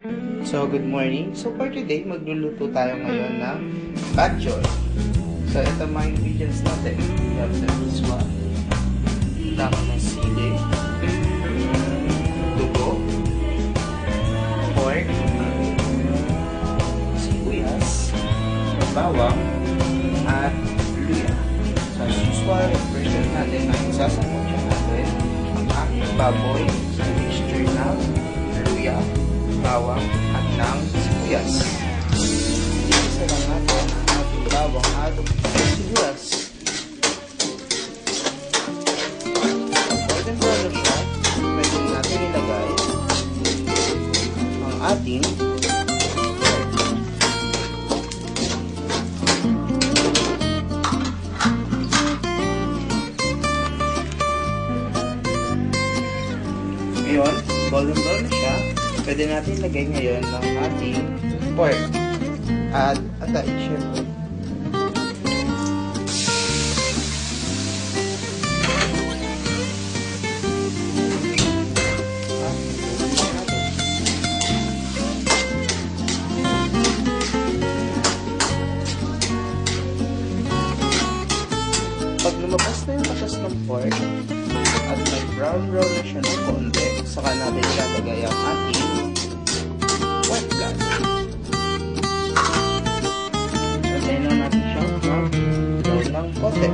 So, good morning. So, for today, magluluto tayo ngayon ng bok choy. So, ito mga ingredients natin. We have the miswa, damo ng sili, dugo, pork, sibuyas, bawang, at luya. So, as usual, version natin ang isasamutya natin ang aking baboy sa mixture ng luya, bawang, at ng sibuyas. Isa lang natin ang ating bawang at sibuyas. Golden brown na siya, pwede natin ilagay ang ating ngayon, golden brown na siya, pwede natin ilagay ngayon ng ating pork at atay, syempre. Pag lumabas na yung katas ng pork at may brown na siya ng konti, saka natin ilalagay ang ating white blood. Patay na natin siya brown ng konti.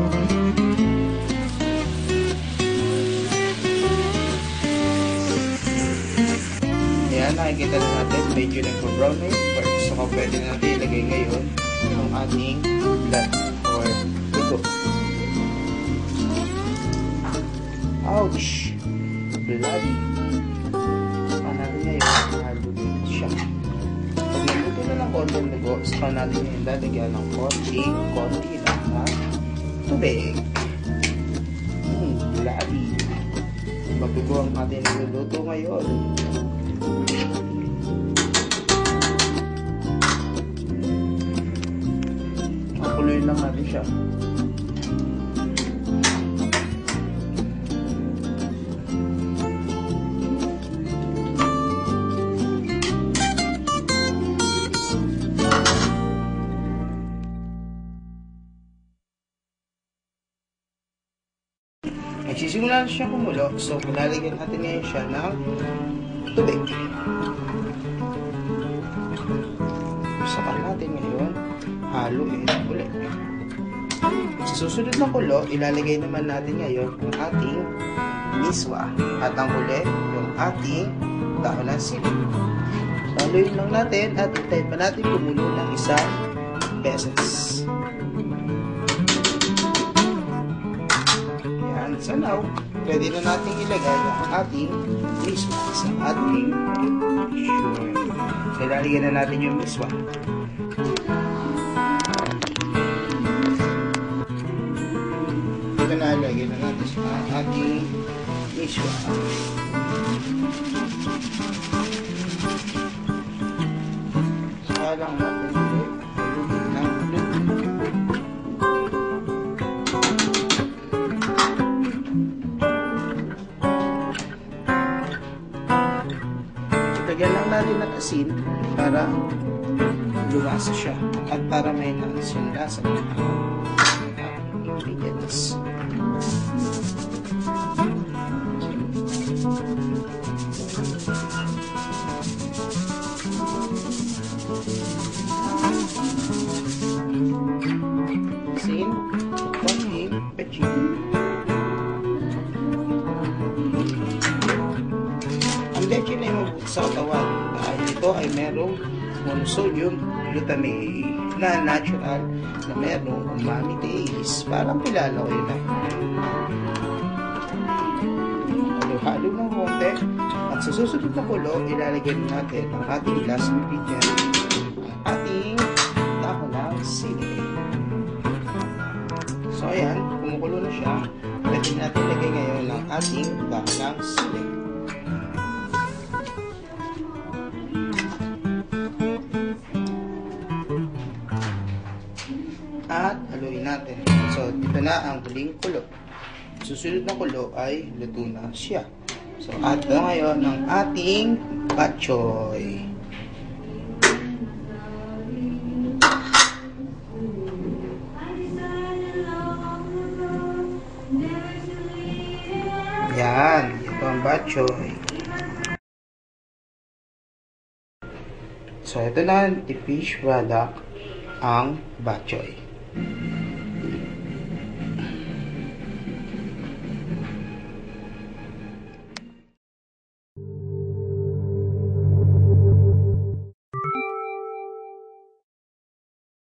Ayan, nakikita na natin medyo nagpa-brown na yung pork, saka pwede natin ilagay ngayon ang ating blood or dugo. Ouch! Bloody! Saka natin ngayon, halutin siya. Pag naluto na ng konti ng dugo, saka natin ngayon lalagyan ng konti lang na tubig. Bloody! Magugo ang ating niluluto ngayon. Makuloy lang natin siya. Nagsisimula na siya kumulo, so lalagyan natin ngayon siya ng tubig. Saka natin ngayon haluin ulit. Sa susunod na kulo, ilalagay naman natin ngayon ang ating miswa at ang huli yung ating dahon ng sili. So, haluin lang natin at hintayin pa natin kumulo ng isang beses. So now, pwede na natin ilagay ang ating miswa sa ating sure. So, ilalagay na natin yung miswa. Ito na, ilagay na natin sa ating miswa. Saka lang natin ulit. Lagyan lang natin ng asin para lumasa siya at para may nais yung lasa ng ingredients. Asin, konting pechin. Leche na yung mabuti sa katawan. Ito ay merong monosodium glutamate na natural na merong umami taste. Parang kilala ko yun eh. Halo-halo ng konti. At sa susunod na kulo, ilalagay natin ang ating last ingredient, ang ating dahon ng sili. So ayan, kumukulo na siya. Pwede natin lagay ngayon ang ating dahon ng sili. At haluin natin. So, dito na ang huling kulo. Susunod na kulo ay luto na siya. So, add na ngayon ng ating bok choy. Yan. Ito ang bok choy. So, ito na, the fish product, ang bok choy.